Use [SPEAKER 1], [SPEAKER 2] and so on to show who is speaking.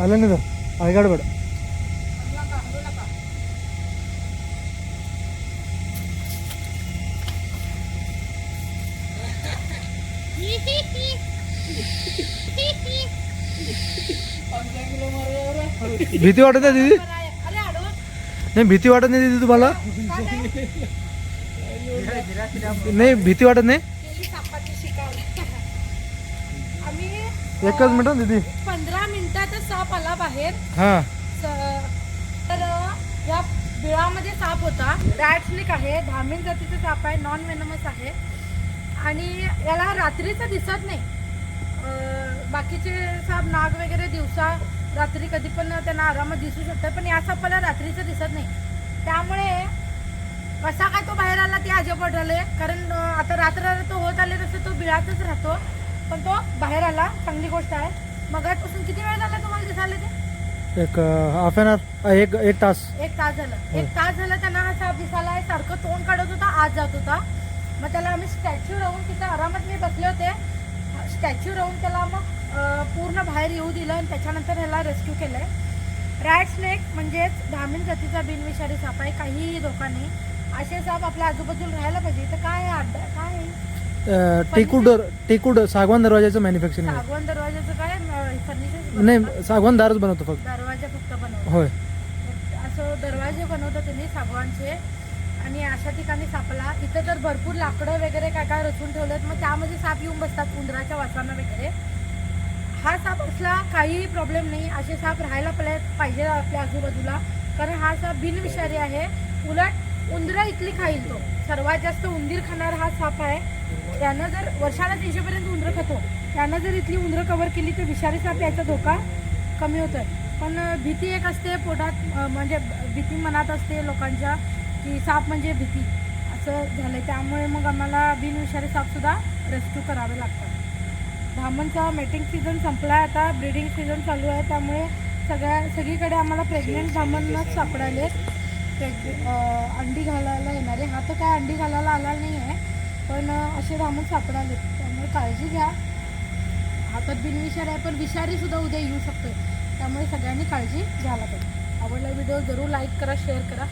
[SPEAKER 1] आलं नाही तर आई गडबड. भीती वाटत आहे दीदी? नाही भीती वाटत नाही दीदी तुम्हाला? नाही भीती वाटत नाही? एकच मिनिट दीदी.
[SPEAKER 2] 15 मिनिटातच साप आला बाहेर.
[SPEAKER 1] हा
[SPEAKER 2] तर या बिळामध्ये साप होता. रॅट स्नेक आहे, धामीन जातीचा साप आहे, नॉन वेनमस आहे आणि याला रात्रीचं दिसत नाही. बाकीचे साप नाग वगैरे दिवसा रात्री कधी पण त्यांना आरामात दिसू शकतात, पण या सापाला रात्रीचं दिसत नाही. त्यामुळे कसा काय तो बाहेर आला ते अजब वाटले. कारण आता रात्र तो होत आले तसं तो बिळातच राहतो, पण तो बाहेर आला, चांगली गोष्ट आहे. मगापासून किती वेळ झाला तुम्हाला दिसायला ते?
[SPEAKER 1] एक हाफ एन आवर, एक तास.
[SPEAKER 2] एक तास झालं. एक तास झालं त्यांना हा साप दिसायला आहे. सारखं तोंड काढत होता, आत जात होता. मग त्याला आम्ही स्टॅच्यू राहून तिथं आरामात मी बसले होते. स्टॅच्यू राहून त्याला मग पूर्ण बाहेर येऊ दिलं आणि त्याच्यानंतर ह्याला रेस्क्यू केलंय. रॅट स्नेक म्हणजेच धामीन जातीचा बिनविषारी साप आहे, काहीही धोका नाही. असे साप आपल्या आजूबाजूला राहायला पाहिजे. तर काय आहे अड्डा, काय आहे?
[SPEAKER 1] टेकूड सागवान दरवाजाचं मॅन्युफॅक्चरिंग.
[SPEAKER 2] सागवान दरवाजाचं काय फर्निचर?
[SPEAKER 1] नाही सागवान दारच बनवतो फक्त.
[SPEAKER 2] दरवाजा फक्त बनवतो.
[SPEAKER 1] होय.
[SPEAKER 2] असं दरवाजे बनवतात त्यांनी सागवानचे. आणि अशा ठिकाणी सापला इथं तर भरपूर लाकडं वगैरे काय काय रचून ठेवलेत. मग त्यामध्ये साप येऊन बसतात उंदराच्या वासानं वगैरे. हा साप असला काहीही प्रॉब्लेम नाही. असे साप राहायला पाहिजे आपल्या आजूबाजूला, कारण हा साप बिनविषारी आहे. उलट उंदरं इथली खाईल. तो सर्वात जास्त उंदीर खाणारा हा साप आहे. त्यानं जर वर्षाला 300पर्यंत उंदरं खातो. त्यानं जर इथली उंदरं कव्हर केली तर विषारी साप याचा धोका कमी होतोय. पण भीती एक असते पोटात, म्हणजे भीती मनात असते लोकांच्या की साप म्हणजे भीती असं झालं. त्यामुळे मग आम्हाला बिनविषारी सापसुद्धा रेस्क्यू करावे लागतात. धामणचा मेटिंग सीझन संपला आहे, आता ब्रीडिंग सीझन चालू आहे. त्यामुळे सगळीकडे आम्हाला प्रेग्नेंट धामणच सापडायले. अंडी घालायला येणारे. हा तर काय अंडी घालायला आला नाही आहे, पण असे धामण सापडाले. त्यामुळे काळजी घ्या. हातात बिनविषारी आहे, पण विषारीसुद्धा उद्या येऊ शकतो. त्यामुळे सगळ्यांनी काळजी घ्यायला पाहिजे. आवडला व्हिडिओ जरूर लाईक करा, शेअर करा.